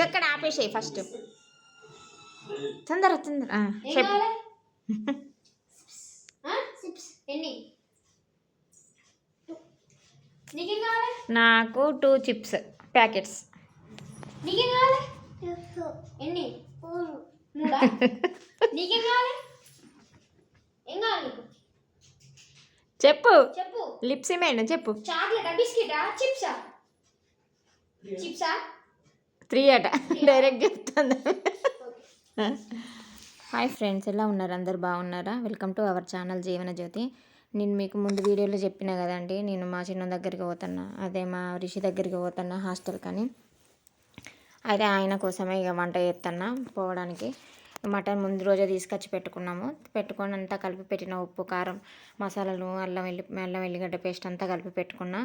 ఇక్కడ ఆపేసేయి ఫస్ట్. తొందర తొందర చెప్పు. నాకు 2 చిప్స్ ప్యాకెట్స్. చెప్పు చెప్పు. లిప్సిమేన్ చెప్పు. చాక్లెటా బిస్కెటా చిప్సా? చిప్సా 3 అట డైరెక్ట్ చెప్తాను. హాయ్ ఫ్రెండ్స్, ఎలా ఉన్నారు? అందరు బాగున్నారా? Welcome to our channel Jeevan Jyoti. నేను మీకు ముందు వీడియోలో చెప్పిన కదండి, నేను మా చిన్న దగ్గరికి పోతున్నా, అదే మా రిషి దగ్గరికి పోతున్నా హాస్టల్ కానీ. అయితే ఆయన కోసమే ఇక వంట చేస్తున్నా పోవడానికి. మటన్ ముందు రోజే తీసుకొచ్చి పెట్టుకొని అంతా కలిపి పెట్టిన, ఉప్పు కారం మసాలాలు అల్లం వెల్లిగడ్డ పేస్ట్ అంతా కలిపి పెట్టుకున్నా.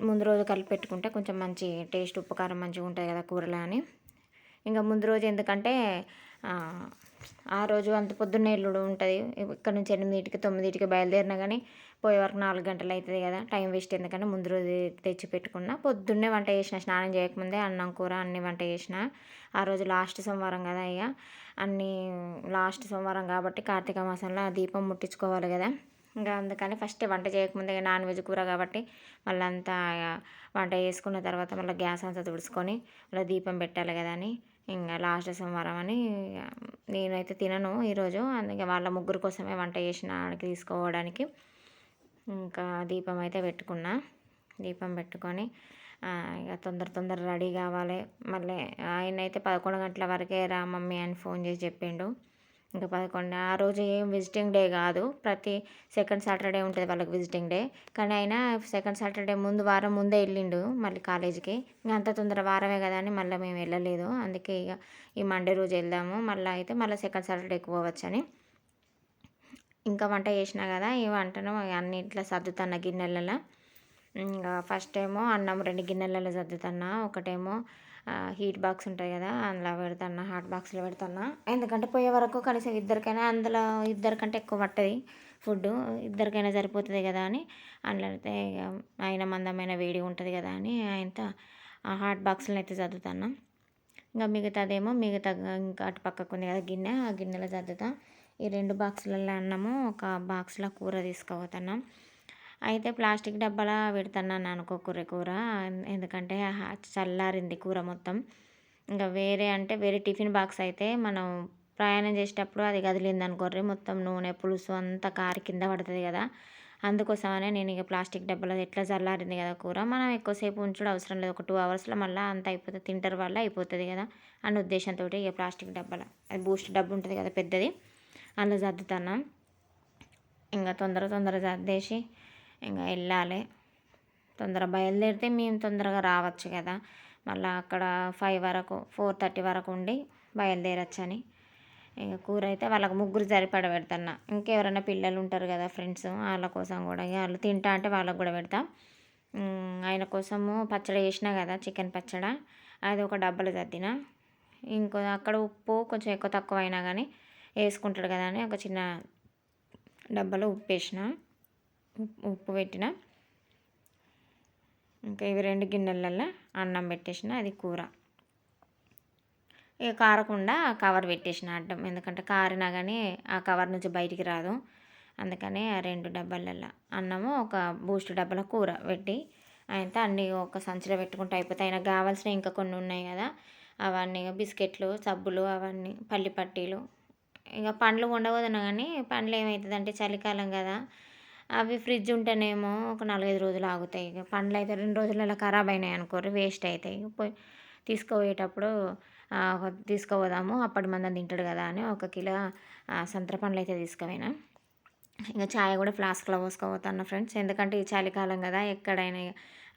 ముందు రోజు కలిపి పెట్టుకుంటే కొంచెం మంచి టేస్ట్, ఉప్పు కారం మంచిగా ఉంటుంది కదా కూరలో అని. ఇంకా ముందు రోజు ఎందుకంటే ఆ రోజు అంత పొద్దున్నే ఎల్లుడు ఉంటుంది. ఇక్కడ నుంచి 8కి 9కి బయలుదేరినా కానీ పోయే వరకు 4 గంటలు అవుతుంది కదా, టైం వేస్ట్ ఎందుకంటే ముందు రోజు తెచ్చి పెట్టుకున్నా. పొద్దున్నే వంట చేసిన, స్నానం చేయకముందే అన్నం కూర అన్ని వంట చేసిన. ఆ రోజు లాస్ట్ సోమవారం కదా, ఇక అన్నీ లాస్ట్ సోమవారం కాబట్టి కార్తీక మాసంలో ఆ దీపం ముట్టించుకోవాలి కదా. ఇంకా అందుకని ఫస్ట్ వంట చేయకముందే నాన్ వెజ్ కూర కాబట్టి మళ్ళీ అంతా వంట చేసుకున్న తర్వాత మళ్ళీ గ్యాస్ అంతా తుడుచుకొని మళ్ళీ దీపం పెట్టాలి కదా అని ఇంకా లాస్ట్ సోమవారం అని నేనైతే తినను ఈరోజు. అందుకే వాళ్ళ ముగ్గురు కోసమే వంట చేసిన ఆడికి తీసుకోవడానికి. ఇంకా దీపం అయితే పెట్టుకున్నా. దీపం పెట్టుకొని ఇక తొందర రెడీ కావాలి. మళ్ళీ ఆయన అయితే 11 గంటల వరకే రా మమ్మీ అని ఫోన్ చేసి చెప్పిండు. ఇంకా 11 ఆ రోజు ఏం విజిటింగ్ డే కాదు, ప్రతి సెకండ్ సాటర్డే ఉంటుంది వాళ్ళకి విజిటింగ్ డే. కానీ అయినా సెకండ్ సాటర్డే వారం ముందే వెళ్ళిండు మళ్ళీ కాలేజీకి. ఇంకా అంత తొందర వారమే కదా అని మళ్ళీ మేము వెళ్ళలేదు. అందుకే ఇక ఈ మండే రోజు వెళ్దాము, మళ్ళీ సెకండ్ సాటర్డేకి పోవచ్చని. ఇంకా వంట చేసినా కదా, ఈ వంటను అన్ని ఇట్లా సర్దుతున్న గిన్నెలలో. ఇంకా ఫస్ట్ ఏమో అన్నం 2 గిన్నెలలో సర్దుతున్నా. ఒకటేమో హీట్ బాక్స్ ఉంటుంది కదా, అందులో పెడుతున్నా, హాట్ బాక్స్లో పెడుతున్నా. ఎందుకంటే పోయే వరకు కనీసం ఇద్దరికైనా, అందులో ఇద్దరికంటే ఎక్కువ పట్టది ఫుడ్, ఇద్దరికైనా సరిపోతుంది కదా అని అందులో అయితే ఆయన మందమైన వేడి ఉంటుంది కదా అని ఆయనతో ఆ హాట్ బాక్స్లో అయితే సర్దుతున్నా. ఇంకా మిగతాదేమో ఇంకా అటు పక్కకు ఉంది కదా గిన్నె, ఆ గిన్నెలో సర్దుతా. ఈ 2 బాక్సులలో అన్నము, ఒక బాక్స్లో కూర తీసుకుపోతున్నాం. అయితే ప్లాస్టిక్ డబ్బాలో పెడుతున్నాను అనుకో కూర, ఎందుకంటే చల్లారింది కూర మొత్తం. ఇంకా వేరే టిఫిన్ బాక్స్ అయితే మనం ప్రయాణం చేసేటప్పుడు అది కదిలింది అనుకోర్రి, మొత్తం నూనె పులుసు అంతా కారి కింద పడుతుంది కదా. అందుకోసమనే నేను ఇక ప్లాస్టిక్ డబ్బాలో ఎట్లా చల్లారింది కదా కూర, మనం ఎక్కువసేపు ఉంచడం అవసరం లేదు, ఒక 2 అవర్స్లో మళ్ళీ అంత అయిపోతుంది, తింటారు వల్ల అయిపోతుంది కదా అన్న ఉద్దేశంతో ఇక ప్లాస్టిక్ డబ్బాలో, అది బూస్ట్ డబ్బు ఉంటుంది కదా పెద్దది, అందులో సర్దుతున్నాం. ఇంకా తొందర సర్దేసి ఇంకా వెళ్ళాలి. తొందర బయలుదేరితే మేము తొందరగా రావచ్చు కదా, మళ్ళీ అక్కడ 4:30 వరకు ఉండి బయలుదేరచ్చని. ఇక కూర అయితే వాళ్ళకి ముగ్గురు సరిపడ పెడుతున్నా. ఇంకెవరైనా పిల్లలు ఉంటారు కదా ఫ్రెండ్స్, వాళ్ళ కోసం కూడా ఇక వాళ్ళు తింటా అంటే వాళ్ళకు కూడా పెడతా. ఆయన కోసము పచ్చడి చేసినా కదా, చికెన్ పచ్చడి, అది ఒక డబ్బాలో సర్దిన. అక్కడ ఉప్పు కొంచెం ఎక్కువ తక్కువ అయినా కానీ వేసుకుంటాడు కదా అని ఒక చిన్న డబ్బాలో ఉప్పు పెట్టిన. ఇంకా ఇవి 2 గిన్నెలల్లో అన్నం పెట్టేసిన, అది కూర. ఇక కారకుండా కవర్ పెట్టేసిన అడ్డం, ఎందుకంటే కారినా కానీ ఆ కవర్ నుంచి బయటికి రాదు. అందుకని ఆ 2 డబ్బాలల్లో అన్నము, ఒక బూస్ట్ డబ్బాలో కూర పెట్టి ఆయనతో అన్నీ ఒక సంచిలో పెట్టుకుంటూ అయిపోతాయి. ఆయనకు కావాల్సినవి ఇంకా కొన్ని ఉన్నాయి కదా, అవన్నీ బిస్కెట్లు, సబ్బులు, అవన్నీ పల్లి పట్టీలు. ఇక పండ్లు ఉండవదన్నా కానీ పండ్లు ఏమవుతుందంటే చలికాలం కదా, అవి ఫ్రిడ్జ్ ఉంటేనేమో ఒక 4-5 రోజులు ఆగుతాయి. ఇక పండ్లు అయితే 2 రోజులలో ఖరాబ్ అయినాయి అనుకోరు, వేస్ట్ అవుతాయి. తీసుకుపోయేటప్పుడు తీసుకుపోదాము అప్పటి మందం తింటాడు కదా అని 1 కిలో సంత్ర పండ్లు అయితే తీసుకుపోయినా. ఇంకా ఛాయ్ కూడా ఫ్లాస్క్లో పోసుకోపోతాను ఫ్రెండ్స్, ఎందుకంటే ఈ చలికాలం కదా, ఎక్కడైనా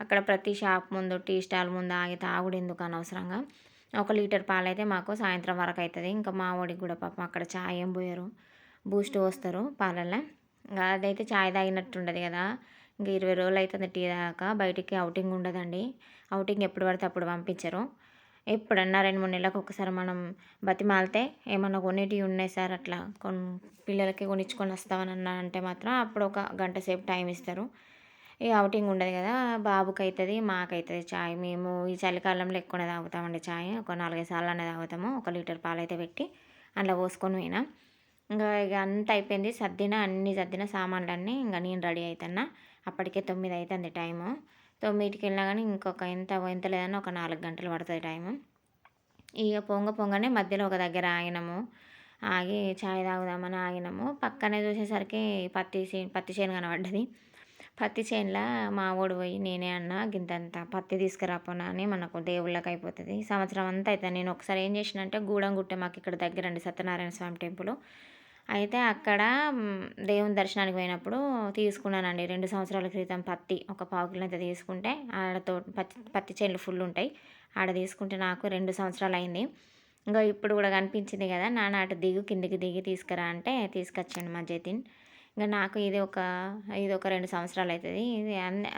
అక్కడ ప్రతి షాప్ ముందు, టీ స్టాల్ ముందు ఆగి తాగుడు ఎందుకు అనవసరంగా. 1 లీటర్ పాలు అయితే మాకు సాయంత్రం వరకు అవుతుంది. ఇంకా మా వాడికి కూడా పాపం అక్కడ ఛాయ్ ఏం పోయారు, బూస్ట్ పోస్తారు పాలల్లో. ఇంకా అదైతే ఛాయ్ తాగినట్టు ఉండదు కదా. ఇంకా 20 రోజులు అవుతుంది టీ దాకా, బయటికి అవుటింగ్ ఉండదండి. అవుటింగ్ ఎప్పుడు పడితే అప్పుడు పంపించరు. ఎప్పుడన్నా 2-3 నెలలకు ఒకసారి మనం బతిమాలితే ఏమన్నా కొనేటివి ఉన్నాయి సార్, అట్లా పిల్లలకి కొనిచ్చుకొని వస్తామని అంటే మాత్రం అప్పుడు 1 గంట సేపు టైం ఇస్తారు. ఇక ఔటింగ్ ఉండదు కదా, బాబుకైతుంది మాకైతుంది చాయ్. మేము ఈ చలికాలంలో ఎక్కువనే తాగుతామండి చాయ్. ఒక 4, 5 సార్లు అనేది తాగుతాము. 1 లీటర్ పాలైతే పెట్టి అందులో పోసుకొని పోయినా. ఇక అంతా అయిపోయింది, అన్నీ సర్దిన సామాన్లన్నీ. ఇంక నేను రెడీ అవుతున్నా. అప్పటికే 9 అవుతుంది టైము. 9కి వెళ్ళినా కానీ ఇంకొక ఎంత లేదన్నా ఒక 4 గంటలు పడుతుంది టైము. ఇక పొంగనే మధ్యలో ఒక దగ్గర ఆగినాము. ఆగి చాయ్ తాగుదామని ఆగినాము. పక్కనే చూసేసరికి పత్తి చేను కనబడ్డది. పత్తి చేనులో మావోడు పోయి నేనే అన్నా, గింతంత పత్తి తీసుకురాపోనా అని, మనకు దేవుళ్ళకి అయిపోతుంది. సంవత్సరం అంతా అవుతుంది. నేను ఒకసారి ఏం చేసిన అంటే గూడెంగుట్ట, మాకు ఇక్కడ దగ్గరండి సత్యనారాయణ స్వామి టెంపుల్. అయితే అక్కడ దేవుని దర్శనానికి పోయినప్పుడు తీసుకున్నానండి 2 సంవత్సరాల క్రితం పత్తి. ఒక పావు కిలో అంత తీసుకుంటే ఆడ పత్తి చేనులు ఫుల్ ఉంటాయి. ఆడ తీసుకుంటే నాకు 2 సంవత్సరాలు అయింది. ఇంకా ఇప్పుడు కూడా కనిపించింది కదా, నాన్న అటు కిందికి దిగి తీసుకురా అంటే తీసుకొచ్చాను మా జతిన్. ఇంకా నాకు ఇది ఒక 2 సంవత్సరాలు అవుతుంది. ఇది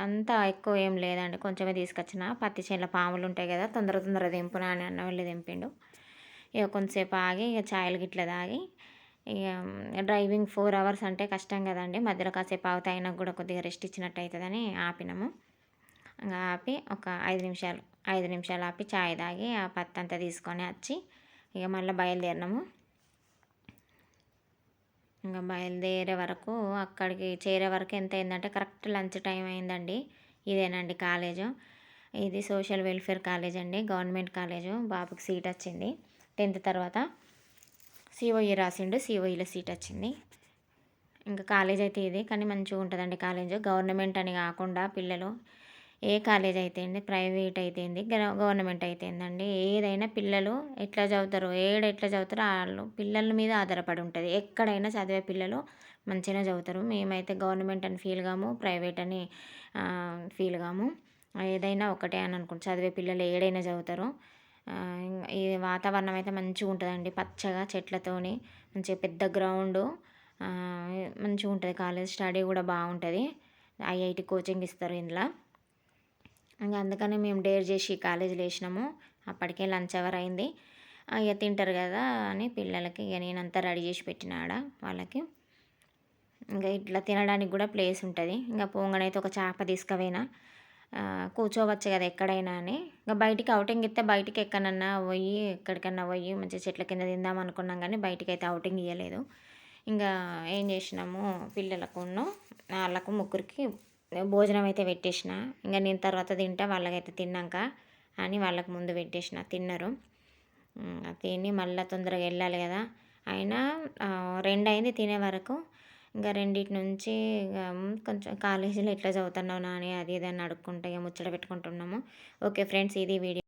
అంత ఎక్కువ ఏం లేదండి, కొంచెమే తీసుకొచ్చిన. పత్తి చేనులో పాములు ఉంటాయి కదా, తొందర దింపునా అని అన్న వెళ్ళి దింపిండు. ఇక కొంతసేపు ఆగి ఇక ఛాయలు గిట్ల తాగి, ఇక డ్రైవింగ్ 4 అవర్స్ అంటే కష్టం కదండి, మధ్యలో కాసేపు ఆగితే అయినా కూడా కొద్దిగా రెస్ట్ ఇచ్చినట్టు అవుతుందని ఆపినాము. ఇంకా ఆపి ఒక 5 నిమిషాలు ఆపి ఛాయ్ తాగి ఆ పత్తి అంతా తీసుకొని వచ్చి ఇక మళ్ళీ బయలుదేరినాము. ఇంకా బయలుదేరే వరకు, అక్కడికి చేరే వరకు ఎంత అయిందంటే కరెక్ట్ లంచ్ టైం అయిందండి. ఇదేనండి కాలేజు. ఇది సోషల్ వెల్ఫేర్ కాలేజ్ అండి, గవర్నమెంట్ కాలేజు. బాబుకి సీట్ వచ్చింది 10th తర్వాత. సిఓఈ రాసిండు, సిఓఈలో సీట్ వచ్చింది. ఇంకా కాలేజ్ అయితే ఇది, కానీ మంచిగా ఉంటుందండి కాలేజు. గవర్నమెంట్ అని కాకుండా పిల్లలు ఏ కాలేజ్ అయితేంది, ప్రైవేట్ అయితేంది, గవర్నమెంట్ అయితేందండి, ఏదైనా పిల్లలు ఎట్లా చదువుతారో, ఎట్లా చదువుతారో వాళ్ళు పిల్లల మీద ఆధారపడి ఉంటుంది. ఎక్కడైనా చదివే పిల్లలు మంచిగానే చదువుతారు. మేమైతే గవర్నమెంట్ అని ఫీల్ కాము, ప్రైవేట్ అని ఫీల్ కాము. ఏదైనా ఒకటే అని అనుకుంటు చదివే పిల్లలు ఏడైనా చదువుతారు. ఈ వాతావరణం అయితే మంచిగా ఉంటుందండి, పచ్చగా చెట్లతోని, మంచిగా పెద్ద గ్రౌండు, మంచిగా ఉంటుంది కాలేజ్. స్టడీ కూడా బాగుంటుంది. ఐఐటి కోచింగ్ ఇస్తారు ఇందులో. ఇంకా అందుకని మేము డేర్ చేసి కాలేజీలో వేసినాము. అప్పటికే లంచ్ అవర్ అయింది. ఇక తింటారు కదా అని పిల్లలకి ఇక నేనంతా రెడీ చేసి పెట్టిన ఆడ వాళ్ళకి. ఇంకా ఇట్లా తినడానికి కూడా ప్లేస్ ఉంటుంది. ఇంకా పోంగనైతే ఒక చేప తీసుకుపోయినా, కూర్చోవచ్చు కదా ఎక్కడైనా అని. ఇంకా బయటికి ఔటింగ్ ఇస్తే బయటికి ఎక్కడికన్నా పోయి మంచిగా చెట్ల కింద తిందాం అనుకున్నాం, కానీ బయటికి అయితే ఔటింగ్ ఇవ్వలేదు. ఇంకా ఏం చేసినాము, వాళ్ళకు ముగ్గురికి భోజనం అయితే పెట్టేసిన. ఇంకా నేను తర్వాత తింటా, వాళ్ళకైతే తిన్నాక అని వాళ్ళకు ముందు పెట్టేసిన. తిన్నారు. తిని మళ్ళీ తొందరగా వెళ్ళాలి కదా, అయినా 2 అయింది తినే వరకు. ఇంకా 2 నుంచి కొంచెం కాలేజీలో ఎట్లా చదువుతున్నావు అని అది ఇది అని అడుక్కుంటా ఇక ముచ్చట పెట్టుకుంటున్నాము. ఓకే ఫ్రెండ్స్, ఇది వీడియో.